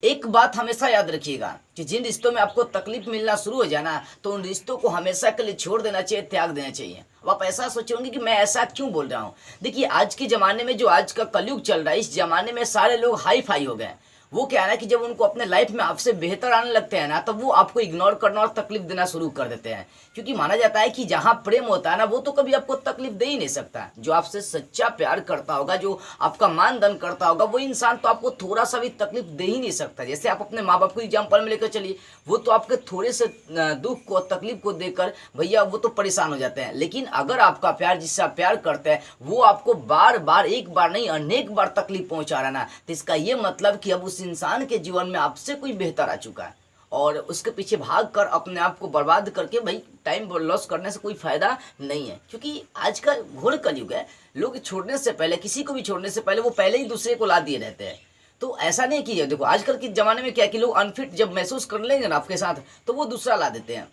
एक बात हमेशा याद रखिएगा कि जिन रिश्तों में आपको तकलीफ मिलना शुरू हो जाना तो उन रिश्तों को हमेशा के लिए छोड़ देना चाहिए, त्याग देना चाहिए। अब आप ऐसा सोचोगे कि मैं ऐसा क्यों बोल रहा हूँ। देखिए, आज के ज़माने में जो आज का कलयुग चल रहा है, इस ज़माने में सारे लोग हाई फाई हो गए। वो क्या है ना कि जब उनको अपने लाइफ में आपसे बेहतर आने लगते हैं ना, तब वो आपको इग्नोर करना और तकलीफ देना शुरू कर देते हैं। क्योंकि माना जाता है कि जहाँ प्रेम होता है ना, वो तो कभी आपको तकलीफ दे ही नहीं सकता। जो आपसे सच्चा प्यार करता होगा, जो आपका मानधन करता होगा, वो इंसान तो आपको थोड़ा सा भी तकलीफ दे ही नहीं सकता। जैसे आप अपने माँ बाप को एग्जाम्पल में लेकर चलिए, वो तो आपके थोड़े से दुख को, तकलीफ को देकर भैया वो तो परेशान हो जाते हैं। लेकिन अगर आपका प्यार, जिससे आप प्यार करते हैं, वो आपको बार बार, एक बार नहीं अनेक बार तकलीफ पहुंचा रहा ना, तो इसका ये मतलब कि अब उस इंसान के जीवन में आपसे कोई बेहतर आ चुका है और उसके पीछे भाग कर अपने आप को बर्बाद करके भाई टाइम लॉस करने से कोई फायदा नहीं है। क्योंकि आज का घोर कलयुग है। लोग छोड़ने से पहले, किसी को भी छोड़ने से पहले, वो पहले ही दूसरे को ला दिए रहते हैं। तो ऐसा नहीं कि देखो, आजकल के ज़माने में क्या है कि लोग अनफिट जब महसूस कर लेंगे ना आपके साथ, तो वो दूसरा ला देते हैं।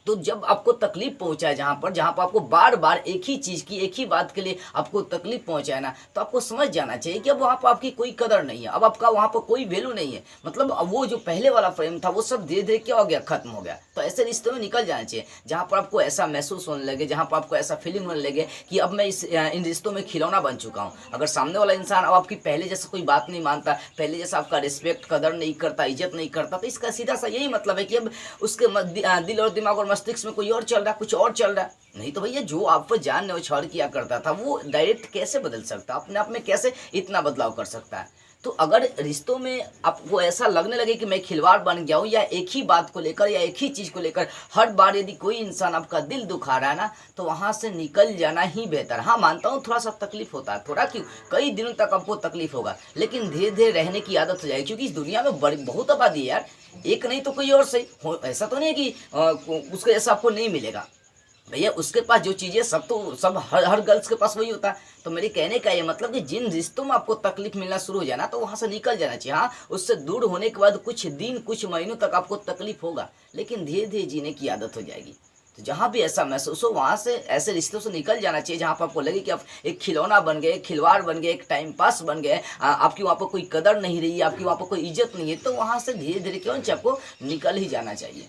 तो जब आपको तकलीफ पहुंचाए, जहाँ पर आपको बार बार एक ही चीज़ की, एक ही बात के लिए आपको तकलीफ पहुंचाए ना, तो आपको समझ जाना चाहिए कि अब वहाँ पर आपकी कोई कदर नहीं है, अब आपका वहाँ पर कोई वैल्यू नहीं है। मतलब अब वो जो पहले वाला प्रेम था, वो सब धीरे धीरे क्या हो गया, खत्म हो गया। तो ऐसे रिश्तों में निकल जाना चाहिए जहाँ पर आपको ऐसा महसूस होने लगे, जहाँ पर आपको ऐसा फीलिंग होने लगे कि अब मैं इन रिश्तों में खिलौना बन चुका हूँ। अगर सामने वाला इंसान अब आपकी पहले जैसा कोई बात नहीं मानता, पहले जैसा आपका रिस्पेक्ट, कदर नहीं करता, इज्जत नहीं करता, तो इसका सीधा सा यही मतलब है कि अब उसके दिल और दिमाग और मस्तिष्क में कोई और चल रहा है, कुछ और चल रहा है। नहीं तो भैया, जो आप पर जान न्यौछावर किया करता था, वो डायरेक्ट कैसे बदल सकता है, अपने आप में कैसे इतना बदलाव कर सकता है। तो अगर रिश्तों में आपको ऐसा लगने लगे कि मैं खिलवाड़ बन गया हूँ, या एक ही बात को लेकर या एक ही चीज़ को लेकर हर बार यदि कोई इंसान आपका दिल दुखा रहा है ना, तो वहाँ से निकल जाना ही बेहतर। हाँ, मानता हूँ थोड़ा सा तकलीफ होता है, थोड़ा क्यों, कई दिनों तक आपको तकलीफ होगा, लेकिन धीरे धीरे रहने की आदत हो जाएगी। क्योंकि इस दुनिया में बड़ी बहुत आबादी है यार, एक नहीं तो कोई और सही हो। ऐसा तो नहीं है कि उसके जैसा आपको नहीं मिलेगा। भैया, उसके पास जो चीज़ें, सब तो सब हर गर्ल्स के पास वही होता है। तो मेरे कहने का ये मतलब कि जिन रिश्तों में आपको तकलीफ मिलना शुरू हो जाए ना, तो वहाँ से निकल जाना चाहिए। हाँ, उससे दूर होने के बाद कुछ दिन, कुछ महीनों तक आपको तकलीफ होगा, लेकिन धीरे धीरे जीने की आदत हो जाएगी। तो जहाँ भी ऐसा महसूस हो, वहाँ से, ऐसे रिश्तों से निकल जाना चाहिए जहाँ पर आपको लगे कि आप एक खिलौना बन गए, खिलवाड़ बन गए, एक टाइम पास बन गए, आपकी वहाँ पर कोई कदर नहीं रही, आपकी वहाँ पर कोई इज्जत नहीं है। तो वहाँ से धीरे धीरे क्यों आपको निकल ही जाना चाहिए।